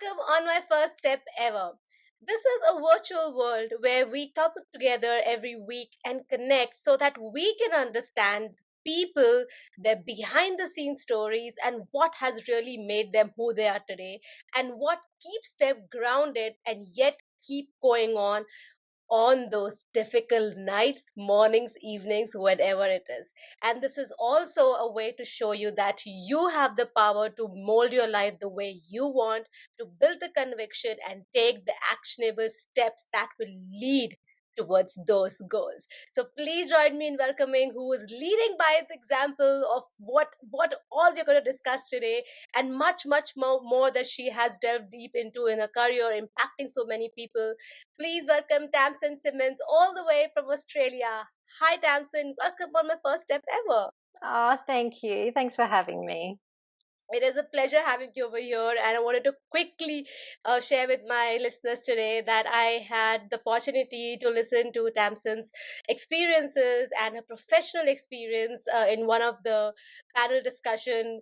Welcome on my first step ever. This is a virtual world where we come together every week and connect so that we can understand people, their behind the scenes stories, and what has really made them who they are today, and what keeps them grounded and yet keep going on those difficult nights, mornings, evenings, whatever it is. And this is also a way to show you that you have the power to mold your life the way you want, to build the conviction and take the actionable steps that will lead towards those goals. So please join me in welcoming who is leading by the example of what all we're going to discuss today, and much more that she has delved deep into in her career, impacting so many people. Please welcome Tamsin Simounds all the way from Australia. Hi, Tamsin. Welcome on my first step ever. Oh, thank you. Thanks for having me. It is a pleasure having you over here, and I wanted to quickly share with my listeners today that I had the opportunity to listen to Tamsin's experiences and her professional experience in one of the panel discussion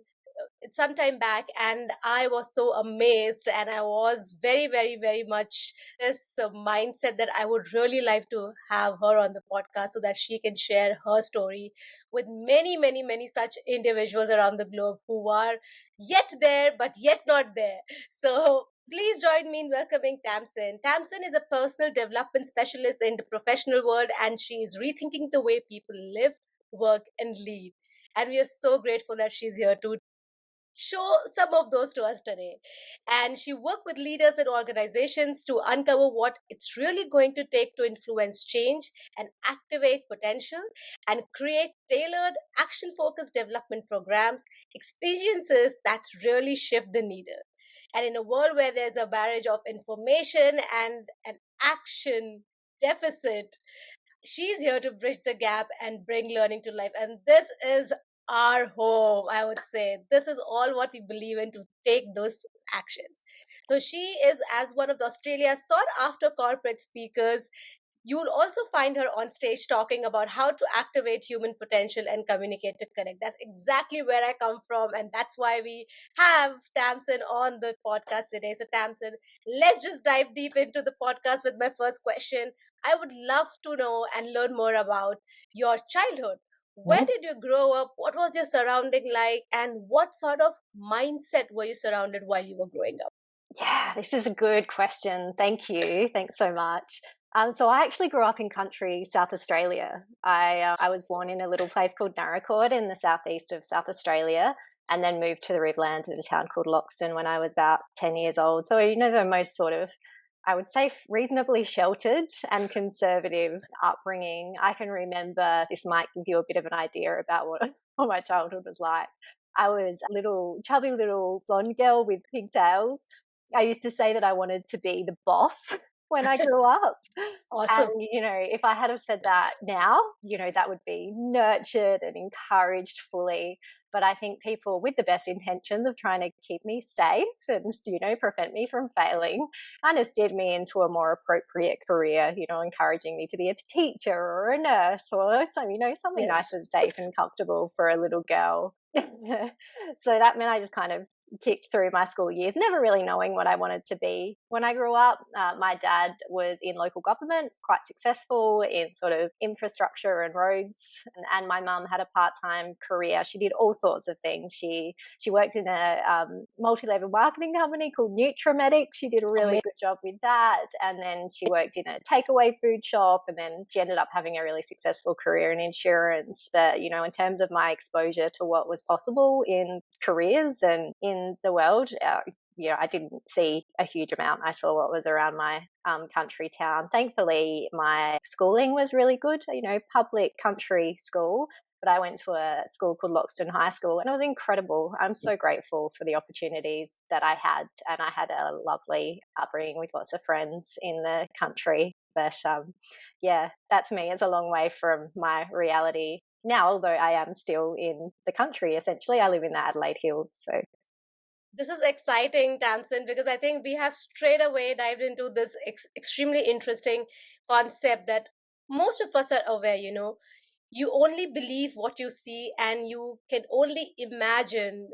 some time back, and I was so amazed, and I was very much this mindset that I would really like to have her on the podcast so that she can share her story with many such individuals around the globe who are yet there but yet not there. So please join me in welcoming Tamsin. Tamsin is a personal development specialist in the professional world, and she is rethinking the way people live, work, and lead. And we are so grateful that she's here to show some of those to us today. And she worked with leaders and organizations to uncover what it's really going to take to influence change and activate potential and create tailored, action focused development programs, experiences that really shift the needle. And in a world where there's a barrage of information and an action deficit, she's here to bridge the gap and bring learning to life. And this is our home, I would say. This is all what we believe in, to take those actions. So she is as one of the Australia's sought after corporate speakers. You'll also find her on stage talking about how to activate human potential and communicate to connect. That's exactly where I come from, and that's why we have Tamsin on the podcast today. So, Tamsin, let's just dive deep into the podcast with my first question. I would love to know and learn more about your childhood. Where Mhm. did you grow up? What was your surrounding like? And what sort of mindset were you surrounded while you were growing up? Yeah, this is a good question. Thank you. Thanks so much. So I actually grew up in country South Australia. I was born in a little place called Narracoord in the southeast of South Australia, and then moved to the Riverlands in a town called Loxton when I was about 10 years old. So, the most sort of, I would say, reasonably sheltered and conservative upbringing. I can remember, this might give you a bit of an idea about what my childhood was like. I was a little chubby little blonde girl with pigtails. I used to say that I wanted to be the boss when I grew up. And, Awesome. if I had have said that now, that would be nurtured and encouraged fully. But I think people with the best intentions of trying to keep me safe and, prevent me from failing kind of steered me into a more appropriate career, encouraging me to be a teacher or a nurse or some, something nice Yes. and safe and comfortable for a little girl. So that meant I just kind of kicked through my school years, never really knowing what I wanted to be. When I grew up, my dad was in local government, quite successful in sort of infrastructure and roads, and my mum had a part-time career. She did all sorts of things. She worked in a multi-level marketing company called Nutramedic. She did a really good job with that, and then she worked in a takeaway food shop, and then she ended up having a really successful career in insurance. But in terms of my exposure to what was possible in careers and in the world, I didn't see a huge amount. I saw what was around my country town. Thankfully, my schooling was really good, public country school. But I went to a school called Loxton High School, and it was incredible. I'm so grateful for the opportunities that I had, and I had a lovely upbringing with lots of friends in the country. But yeah, that's me. It's a long way from my reality now, although I am still in the country. Essentially, I live in the Adelaide Hills. So This is exciting, Tamsin, because I think we have straight away dived into this extremely interesting concept that most of us are aware, you only believe what you see, and you can only imagine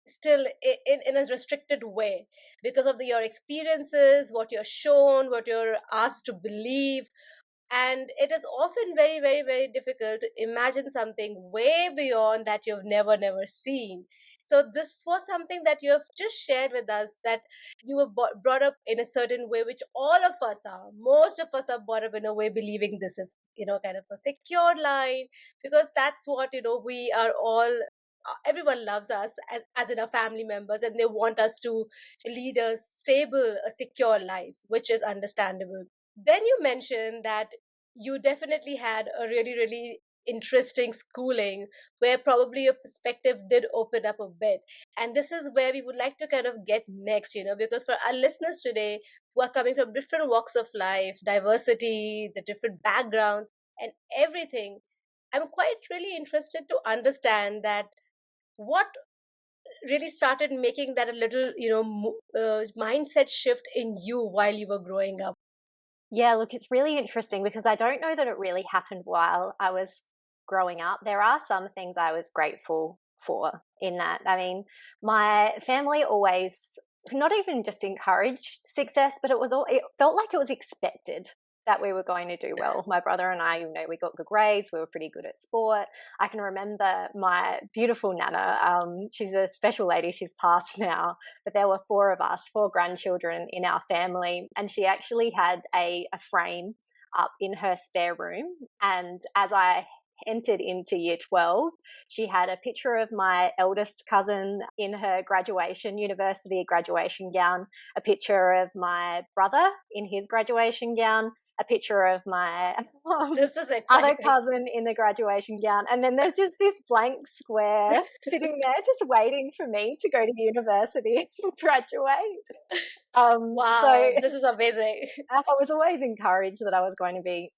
still in a restricted way because of your experiences, what you're shown, what you're asked to believe. And it is often very, very, very difficult to imagine something way beyond that you've never seen. So this was something that you have just shared with us, that you were brought up in a certain way, which all of us are, most of us are brought up in a way believing this is, kind of a secure line, because that's what, we are all, everyone loves us as in our family members, and they want us to lead a stable, a secure life, which is understandable. Then you mentioned that you definitely had a really, really interesting schooling where probably your perspective did open up a bit. And this is where we would like to kind of get next, because for our listeners today who are coming from different walks of life, diversity, the different backgrounds, and everything, I'm quite really interested to understand that what really started making that a little, mindset shift in you while you were growing up. Yeah, look, it's really interesting because I don't know that it really happened while I was growing up. There are some things I was grateful for in that. I mean, my family always not even just encouraged success, but it felt like it was expected that we were going to do well. My brother and I, we got good grades. We were pretty good at sport. I can remember my beautiful nana. She's a special lady. She's passed now, but there were four of us, four grandchildren in our family, and she actually had a frame up in her spare room. And as I entered into year 12, she had a picture of my eldest cousin in her university graduation gown, a picture of my brother in his graduation gown, a picture of my This is other exciting. cousin in the graduation gown. And then there's just this blank square sitting there just waiting for me to go to university and graduate. So Wow, this is amazing. I was always encouraged that I was going to be,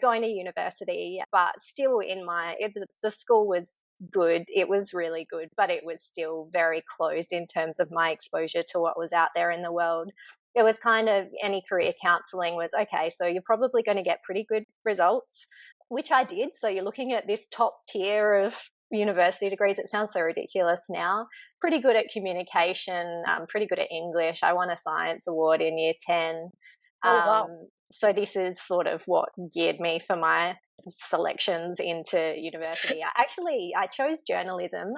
going to university, but still the school was good. It was really good, but it was still very closed in terms of my exposure to what was out there in the world. It was kind of any career counseling was okay, so you're probably going to get pretty good results, which I did. So you're looking at this top tier of university degrees. It sounds so ridiculous now. Pretty good at communication, pretty good at English. I won a science award in year 10. Oh, wow. So this is sort of what geared me for my selections into university. I chose journalism.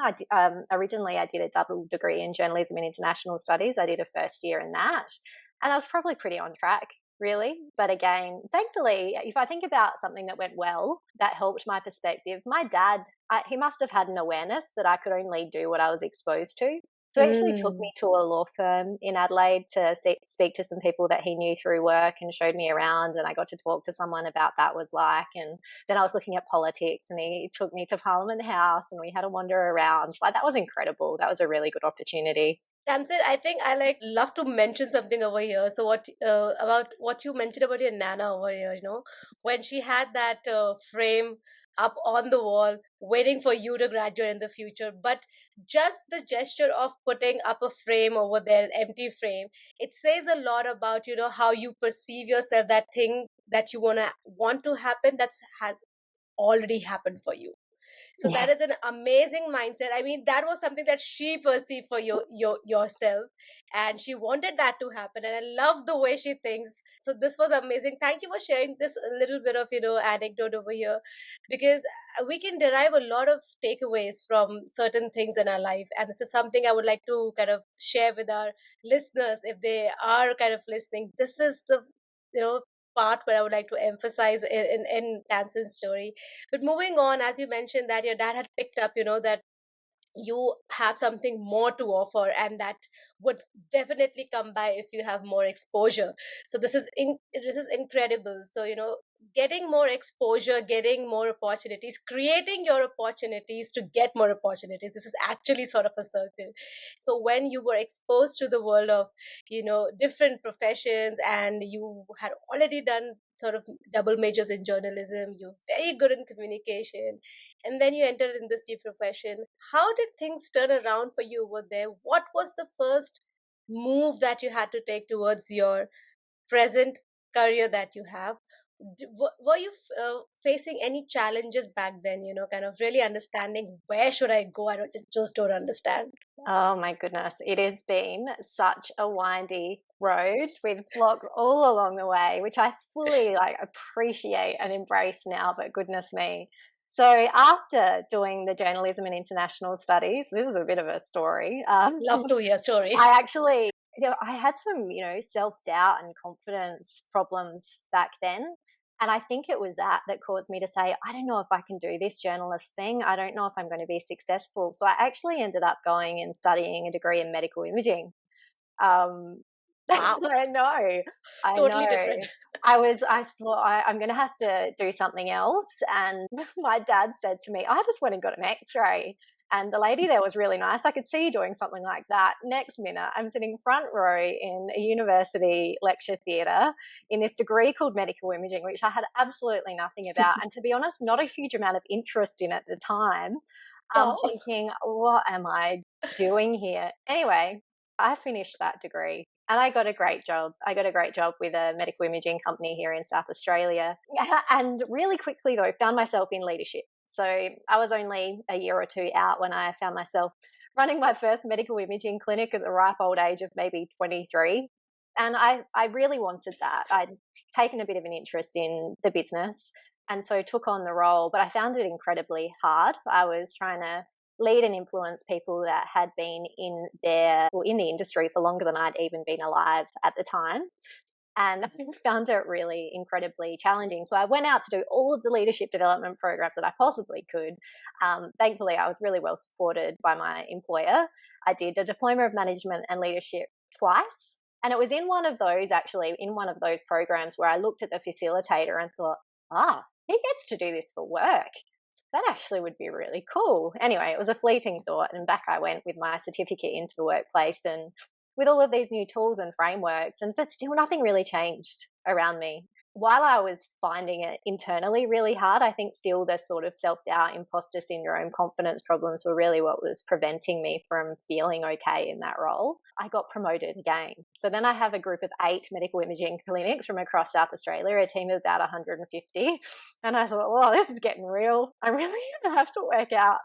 Originally I did a double degree in journalism and international studies. I did a first year in that, and I was probably pretty on track, really. But again, thankfully, if I think about something that went well, that helped my perspective. My dad, he must have had an awareness that I could only do what I was exposed to. So he actually took Mm. me to a law firm in Adelaide to speak to some people that he knew through work, and showed me around, and I got to talk to someone about that was like. And then I was looking at politics, and he took me to Parliament House, and we had a wander around. So that was incredible. That was a really good opportunity. Tamsin, I think I like love to mention something over here. So what about what you mentioned about your nana over here? When she had that frame up on the wall, waiting for you to graduate in the future. But just the gesture of putting up a frame over there, an empty frame, it says a lot about how you perceive yourself. That thing that you want to happen, that's has already happened for you. So Yeah. that is an amazing mindset. I mean, that was something that she perceived for yourself, and she wanted that to happen. And I love the way she thinks. So this was amazing. Thank you for sharing this little bit of anecdote over here, because we can derive a lot of takeaways from certain things in our life. And this is something I would like to kind of share with our listeners if they are kind of listening. This is the you know part where I would like to emphasize in Tamsin's story. But moving on, as you mentioned that your dad had picked up, that you have something more to offer, and that would definitely come by if you have more exposure. So this is incredible. So getting more exposure, getting more opportunities, creating your opportunities to get more opportunities, this is actually sort of a circle. So when you were exposed to the world of different professions, and you had already done sort of double majors in journalism, you're very good in communication, and then you entered in this new profession. How did things turn around for you over there? What was the first move that you had to take towards your present career that you have? were you facing any challenges back then, kind of really understanding where should I go? I just don't understand. Oh my goodness. It has been such a windy road with vlogs all along the way, which I fully appreciate and embrace now, but goodness me. So after doing the journalism and international studies, this is a bit of a story. Love to hear I stories. actually, I had some, self doubt and confidence problems back then. And I think it was that caused me to say, I don't know if I can do this journalist thing. I don't know if I'm going to be successful. So I actually ended up going and studying a degree in medical imaging. Um, Wow. I know, I Totally know. different. I thought I'm going to have to do something else. And my dad said to me, I just went and got an x-ray. And the lady there was really nice. I could see you doing something like that. Next minute, I'm sitting front row in a university lecture theatre in this degree called medical imaging, which I had absolutely nothing about. And to be honest, not a huge amount of interest in at the time. I'm Oh, thinking, what am I doing here? Anyway, I finished that degree and I got a great job. I got a great job with a medical imaging company here in South Australia. And really quickly, though, found myself in leadership. So I was only a year or two out when I found myself running my first medical imaging clinic at the ripe old age of maybe 23. And I really wanted that. I'd taken a bit of an interest in the business and so took on the role, but I found it incredibly hard. I was trying to lead and influence people that had been in the industry for longer than I'd even been alive at the time. And I found it really incredibly challenging. So I went out to do all of the leadership development programs that I possibly could. Thankfully, I was really well supported by my employer. I did a diploma of management and leadership twice. And it was in one of those, actually, in one of those programs where I looked at the facilitator and thought, he gets to do this for work. That actually would be really cool. Anyway, it was a fleeting thought, and back I went with my certificate into the workplace and with all of these new tools and frameworks, but still nothing really changed around me. While I was finding it internally really hard, I think still the sort of self-doubt, imposter syndrome, confidence problems were really what was preventing me from feeling okay in that role. I got promoted again. So then I have a group of 8 medical imaging clinics from across South Australia, a team of about 150. And I thought, well, this is getting real. I really have to work out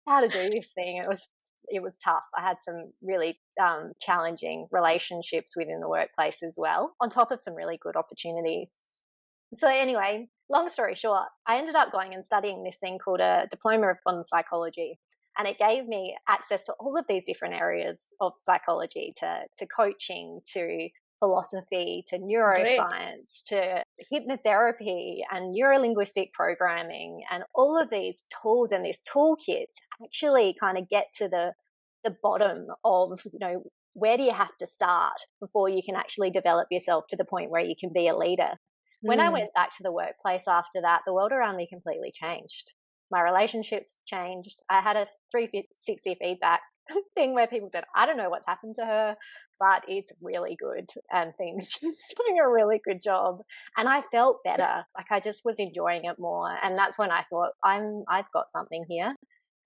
how to do this thing. It was tough. I had some really challenging relationships within the workplace as well, on top of some really good opportunities. So anyway, long story short, I ended up going and studying this thing called a diploma of modern psychology. And it gave me access to all of these different areas of psychology, to coaching, to philosophy, to great. neuroscience, to hypnotherapy and neurolinguistic programming, and all of these tools and this toolkit to actually kind of get to the bottom of, where do you have to start before you can actually develop yourself to the point where you can be a leader. When I Hmm. went back to the workplace after that, the world around me completely changed. My relationships changed. I had a 360 feedback thing where people said, I don't know what's happened to her, but it's really good and things she's doing a really good job. And I felt better. Like I just was enjoying it more. And that's when I thought, I've got something here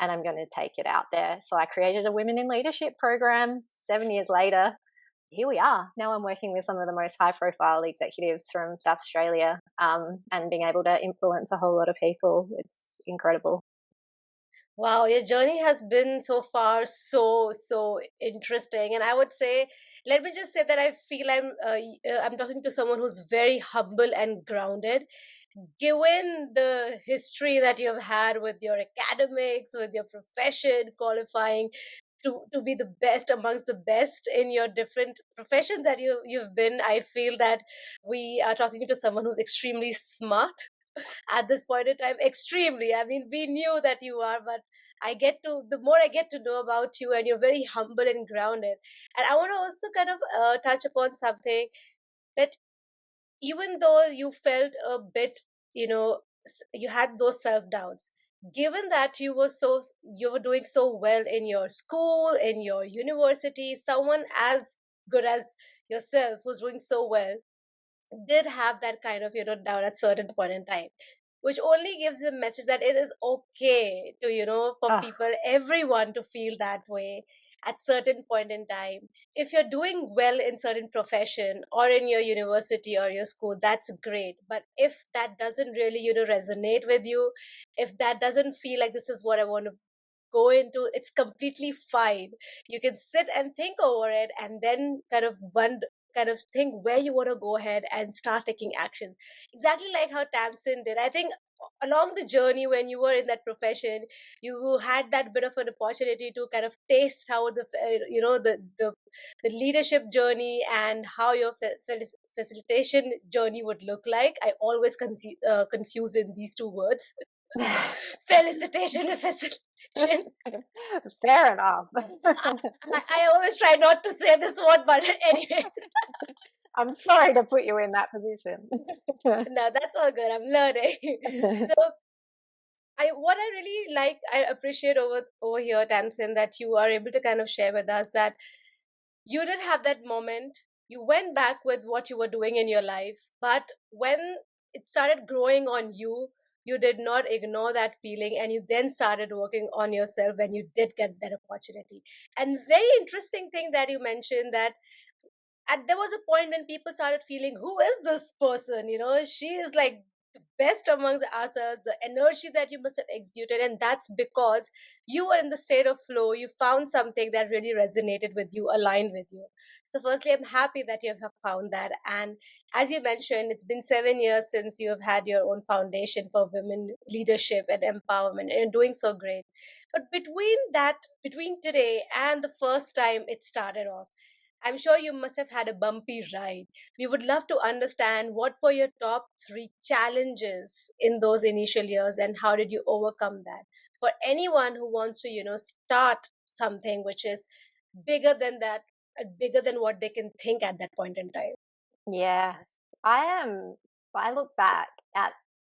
and I'm going to take it out there. So I created a Women in Leadership program. 7 years later, here we are. Now I'm working with some of the most high profile executives from South Australia, and being able to influence a whole lot of people. It's incredible. Wow, your journey has been so far so interesting, and I would say, let me just say that I feel I'm talking to someone who's very humble and grounded. Given the history that you've had with your academics, with your profession, qualifying to be the best amongst the best in your different professions that you've been, I feel that we are talking to someone who's extremely smart at this point in time. Extremely, I mean, we knew that you are, but the more I get to know about you, and you're very humble and grounded. And I want to also kind of touch upon something, that even though you felt a bit, you had those self doubts, given that you were doing so well in your school, in your university, someone as good as yourself who's doing so well did have that kind of, doubt at certain point in time, which only gives the message that it is okay to, for Oh, people, everyone, to feel that way. at certain point in time. If you're doing well in certain profession or in your university or your school, that's great. But if that doesn't really, resonate with you, if that doesn't feel like this is what I want to go into, it's completely fine. You can sit and think over it, and then kind of think where you want to go ahead and start taking actions, exactly like how Tamsin did. I think along the journey when you were in that profession, you had that bit of an opportunity to kind of taste how the leadership journey and how your facilitation journey would look like. I always confuse in these two words. Felicitation and facilitation. Fair enough. I always try not to say this word, but anyways, I'm sorry to put you in that position. no, that's all good. I'm learning. So, what I really like, I appreciate over here, Tamsin, that you are able to kind of share with us that you did have that moment. You went back with what you were doing in your life, but when it started growing on you, you did not ignore that feeling, and you then started working on yourself when you did get that opportunity. And very interesting thing that you mentioned, that there was a point when people started feeling, who is this person, she is like the best amongst ourselves, the energy that you must have exuded, and that's because you were in the state of flow. You found something that really resonated with you, aligned with you. So firstly, I'm happy that you have found that. And as you mentioned, it's been 7 years since you have had your own foundation for women leadership and empowerment, and you're doing so great. But between today and the first time it started off, I'm sure you must have had a bumpy ride. We would love to understand what were your top three challenges in those initial years, and how did you overcome that? For anyone who wants to, start something which is bigger than that, bigger than what they can think at that point in time. Yeah, I am. I look back at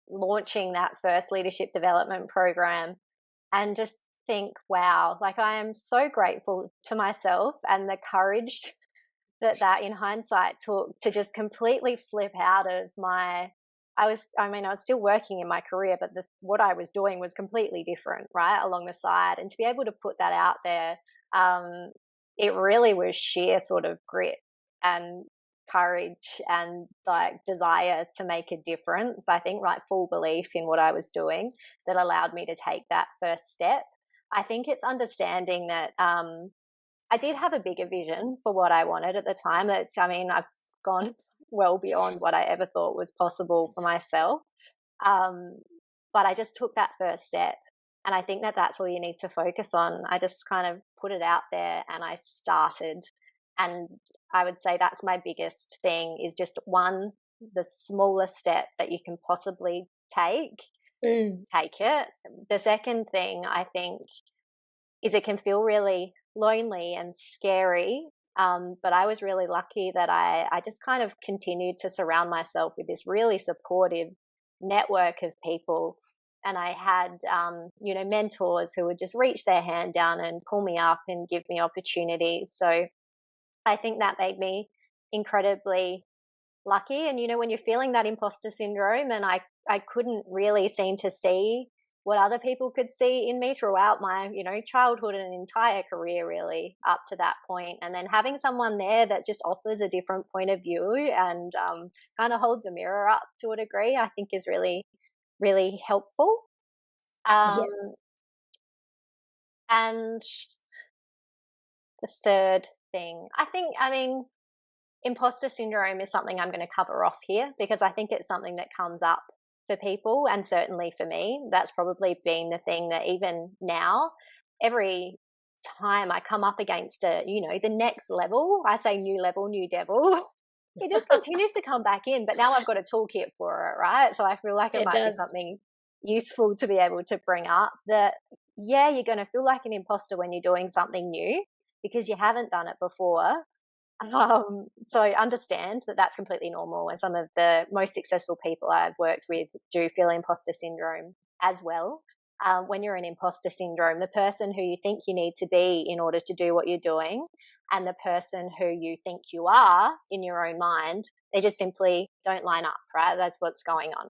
launching that first leadership development program and just think, wow, like I am so grateful to myself and the courage that in hindsight took to just completely flip out of my. I was still working in my career, but what I was doing was completely different, right, along the side. And to be able to put that out there, um, it really was sheer sort of grit and courage and like desire to make a difference. I think, right, full belief in what I was doing that allowed me to take that first step. I think it's understanding that I did have a bigger vision for what I wanted at the time. I've gone well beyond what I ever thought was possible for myself. Um, but I just took that first step. And I think that that's all you need to focus on. I just kind of put it out there and I started. And I would say that's my biggest thing, is just one, the smallest step that you can possibly take, take it. The second thing I think is it can feel really lonely and scary. But I was really lucky that I just kind of continued to surround myself with this really supportive network of people. And I had, mentors who would just reach their hand down and pull me up and give me opportunities. So I think that made me incredibly lucky. And when you're feeling that imposter syndrome, and I couldn't really seem to see what other people could see in me throughout my childhood and entire career, really up to that point. And then having someone there that just offers a different point of view and kind of holds a mirror up to a degree, I think is really, really helpful. um, Yes. and the third thing, I mean, imposter syndrome is something I'm going to cover off here, because I think it's something that comes up for people, and certainly for me, that's probably been the thing that even now, every time I come up against the next level, I say new level, new devil, it just continues to come back in. But now I've got a toolkit for it, right? So I feel like it It might be does. something useful to be able to bring up, that, yeah, you're going to feel like an imposter when you're doing something new because you haven't done it before. So I understand that that's completely normal, and some of the most successful people I've worked with do feel imposter syndrome as well. When you're in imposter syndrome, the person who you think you need to be in order to do what you're doing, and the person who you think you are in your own mind, they just simply don't line up, right? That's what's going on.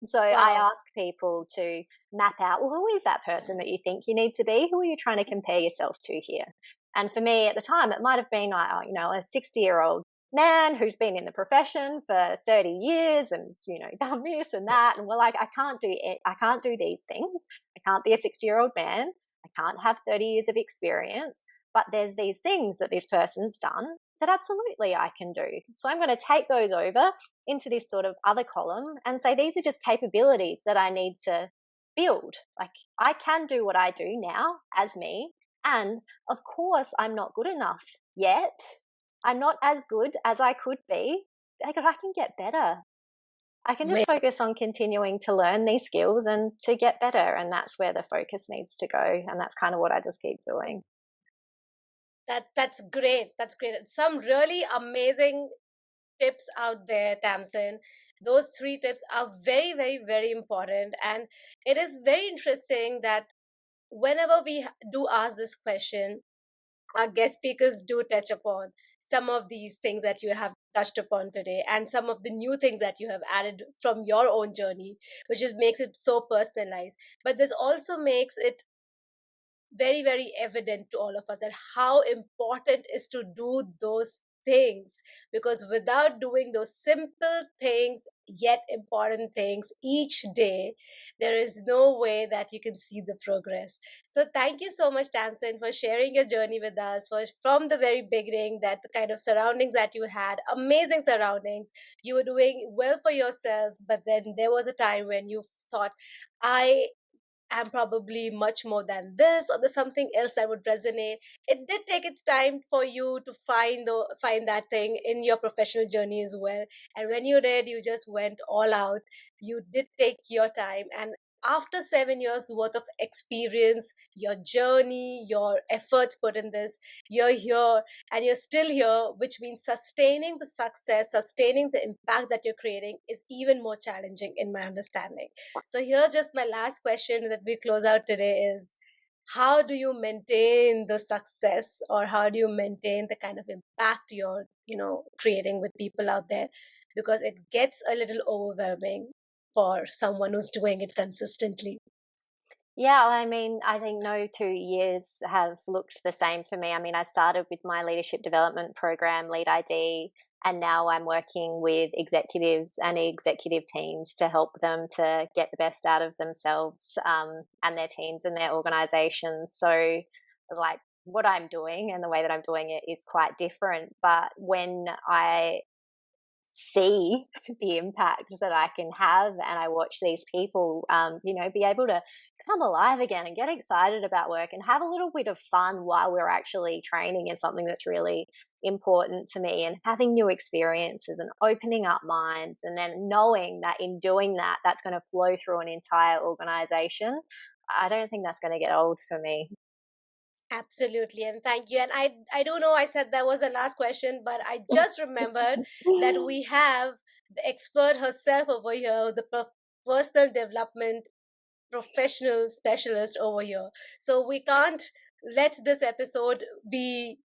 So I Wow. ask people to map out, well, who is that person that you think you need to be? Who are you trying to compare yourself to here? And for me at the time, it might have been like, a 60-year-old man who's been in the profession for 30 years and, done this and that. And we're like, I can't do it. I can't do these things. I can't be a 60-year-old man. I can't have 30 years of experience. But there's these things that this person's done that absolutely I can do. So I'm going to take those over into this sort of other column and say, these are just capabilities that I need to build. Like, I can do what I do now as me. And of course, I'm not good enough yet. I'm not as good as I could be. I can get better. I can just focus on continuing to learn these skills and to get better. And that's where the focus needs to go. And that's kind of what I just keep doing. That's great. That's great. Some really amazing tips out there, Tamsin. Those three tips are very, very, very important. And it is very interesting that whenever we do ask this question, our guest speakers do touch upon some of these things that you have touched upon today and some of the new things that you have added from your own journey, which just makes it so personalized. But this also makes it very, very evident to all of us that how important is to do those things, because without doing those simple things yet important things each day, there is no way that you can see the progress. So thank you so much, Tamsin, for sharing your journey with us, for from the very beginning, that the kind of surroundings that you had, amazing surroundings, you were doing well for yourself, but then there was a time when you thought, I am probably much more than this, or there's something else that would resonate. It did take its time for you to find that thing in your professional journey as well. And when you did, you just went all out. You did take your time, and after 7 years worth of experience, your journey, your efforts put in this, you're here and you're still here, which means sustaining the success, sustaining the impact that you're creating is even more challenging in my understanding. So here's just my last question that we close out today is, how do you maintain the success, or how do you maintain the kind of impact you're, creating with people out there? Because it gets a little overwhelming for someone who's doing it consistently. Yeah, I mean, I think no 2 years have looked the same for me. I mean, I started with my leadership development program, Lead ID, and now I'm working with executives and executive teams to help them to get the best out of themselves and their teams and their organizations. So, like, what I'm doing and the way that I'm doing it is quite different. But when I see the impact that I can have, and I watch these people, be able to come alive again and get excited about work and have a little bit of fun while we're actually training is something that's really important to me. And having new experiences and opening up minds, and then knowing that in doing that, that's going to flow through an entire organization. I don't think that's going to get old for me. Absolutely, and thank you. And I don't know, I said that was the last question, but I just remembered that we have the expert herself over here, the personal development professional specialist over here. So we can't let this episode be,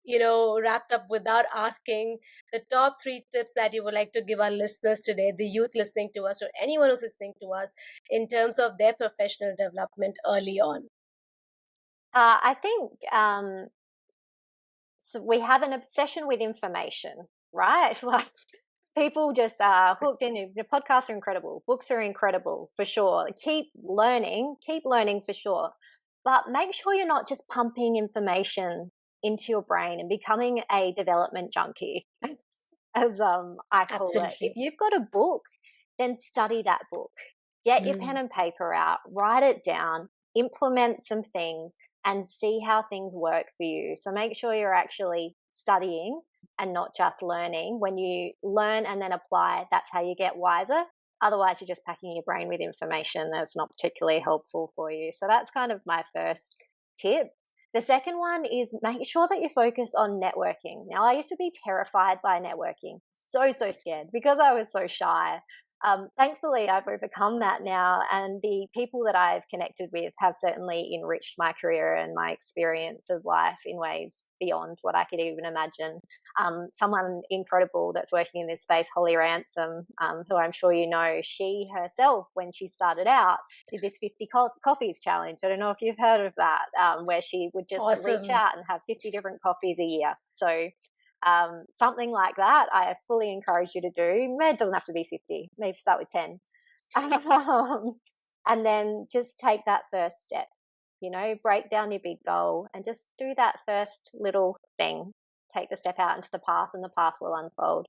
wrapped up without asking the top three tips that you would like to give our listeners today, the youth listening to us, or anyone who's listening to us, in terms of their professional development early on. I think so we have an obsession with information, right? Like, people just are hooked in. The podcasts are incredible. Books are incredible for sure. Keep learning for sure. But make sure you're not just pumping information into your brain and becoming a development junkie, as I call it. If Absolutely. you've got a book, then study that book. Get your pen Mm. and paper out, write it down, implement some things, and see how things work for you. So make sure you're actually studying and not just learning. When you learn and then apply, that's how you get wiser. Otherwise, you're just packing your brain with information that's not particularly helpful for you. So that's kind of my first tip. The second one is make sure that you focus on networking. Now, I used to be terrified by networking, so scared because I was so shy. Thankfully, I've overcome that now, and the people that I've connected with have certainly enriched my career and my experience of life in ways beyond what I could even imagine. Someone incredible that's working in this space, Holly Ransom, who I'm sure you know, she herself, when she started out, did this 50 coffees challenge. I don't know if you've heard of that, where she would just reach Awesome. out and have 50 different coffees a year. So something like that, I fully encourage you to do. It doesn't have to be 50, maybe start with 10. um, and then just take that first step, break down your big goal and just do that first little thing. Take the step out into the path, and the path will unfold.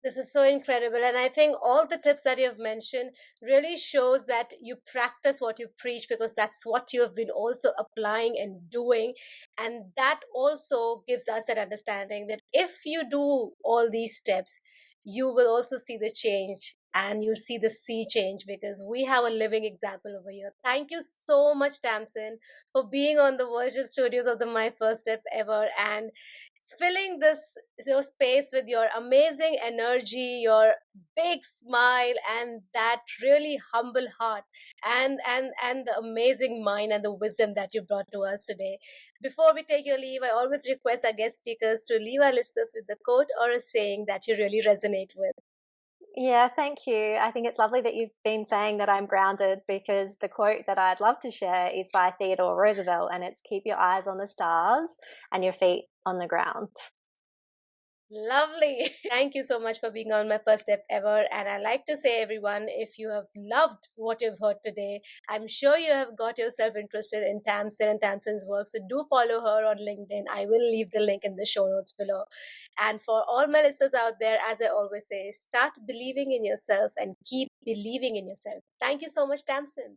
This is so incredible. And I think all the tips that you have mentioned really shows that you practice what you preach, because that's what you have been also applying and doing. And that also gives us an understanding that if you do all these steps, you will also see the change, and you'll see the sea change, because we have a living example over here. Thank you so much, Tamsin, for being on the virtual studios of the My First Step Ever, and filling this space with your amazing energy, your big smile, and that really humble heart, and the amazing mind and the wisdom that you brought to us today. Before we take your leave, I always request our guest speakers to leave our listeners with a quote or a saying that you really resonate with. Yeah, thank you. I think it's lovely that you've been saying that I'm grounded, because the quote that I'd love to share is by Theodore Roosevelt, and it's keep your eyes on the stars and your feet on the ground. Lovely. Thank you so much for being on My First Step Ever. And I like to say, everyone, if you have loved what you've heard today, I'm sure you have got yourself interested in Tamsin and Tamsin's work. So do follow her on LinkedIn. I will leave the link in the show notes below. And for all my listeners out there, as I always say, start believing in yourself and keep believing in yourself. Thank you so much, Tamsin.